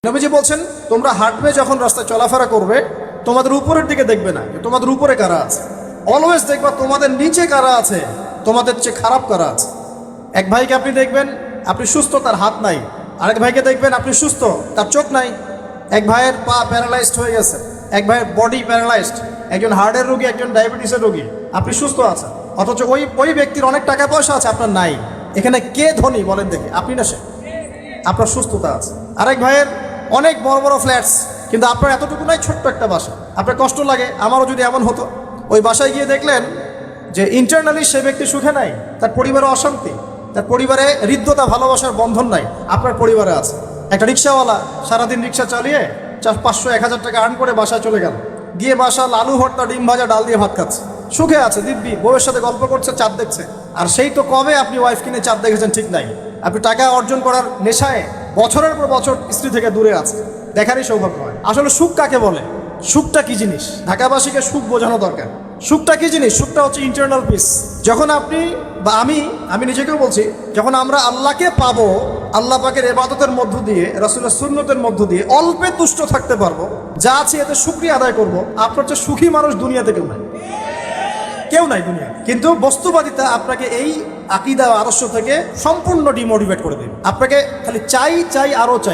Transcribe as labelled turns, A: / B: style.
A: নবীজি বলছেন, তোমরা হাঁটবে যখন রাস্তায় চলাফেরা করবে, তোমাদের উপরের দিকে দেখবে না তোমাদের উপরে কারা আছে, অলওয়েজ দেখবা তোমাদের নিচে কারা আছে, তোমাদের চেয়ে খারাপ কারা আছে। এক ভাইকে আপনি দেখবেন আপনি সুস্থ, তার হাত নাই। আরেক ভাইকে দেখবেন আপনি সুস্থ, তার চোখ নাই। এক ভাইয়ের পা প্যারালাইজড হয়ে গেছে, এক ভাইয়ের বডি প্যারালাইজড, একজন হার্টের রোগী, একজন ডায়াবেটিসের রোগী। আপনি সুস্থ আছেন, অথচ ওই ব্যক্তির অনেক টাকা পয়সা আছে, আপনার নাই। এখানে কে ধনী বলেন দেখি, আপনি না সে? আপনার সুস্থতা আছে। আরেক ভাইয়ের অনেক বড় বড় ফ্ল্যাটস, কিন্তু আপনার এতটুকু নাই, ছোট্ট একটা বাসা। আপনার কষ্ট লাগে, আমারও যদি এমন হতো। ওই বাসায় গিয়ে দেখলেন যে ইন্টারনালি সে ব্যক্তি সুখে নাই, তার পরিবারে অশান্তি, তার পরিবারে হৃদ্যতা ভালোবাসার বন্ধন নাই। আপনার পরিবারে আছে। একটা রিক্সাওয়ালা সারাদিন রিক্সা চালিয়ে 500-1000 টাকা আর্ন করে বাসায় চলে গেল, গিয়ে বাসা আলু ভর্তা, ডিম ভাজা, ডাল দিয়ে ভাত খাচ্ছে, সুখে আছে দিব্যি, বউয়ের সাথে গল্প করছে, চাঁদ দেখছে। আর সেই তো কবে আপনি ওয়াইফ কিনে চাঁদ দেখেছেন ঠিক নাই। আপনি টাকা অর্জন করার নেশায় বছরের পর বছর স্ত্রী থেকে দূরে আছে, দেখারই সৌভাগ্য হয়। আসলে সুখ কাকে বলে, সুখটা কি জিনিস, ঢাকাবাসীকে সুখ বোঝানো দরকার। সুখটা কি জিনিস? সুখটা হচ্ছে ইন্টারনাল পিস। যখন আপনি বা আমি নিজেকেও বলছি, যখন আমরা আল্লাহকে পাবো, আল্লাহ পাকের ইবাদতের মধ্য দিয়ে, রাসূলের সুন্নতের মধ্য দিয়ে অল্পে তুষ্ট থাকতে পারবো, যা আছে এতে শুকরিয়া আদায় করব, আপনার চেয়ে সুখী মানুষ দুনিয়াতে কেউ নাই দুনিয়া। কিন্তু বস্তুবাদিতা আপনাকে এই আকীদা আদর্শ থেকে সম্পূর্ণ ডিমোটিভেট করে দেবে। আপনাকে খালি চাই আরো চাই।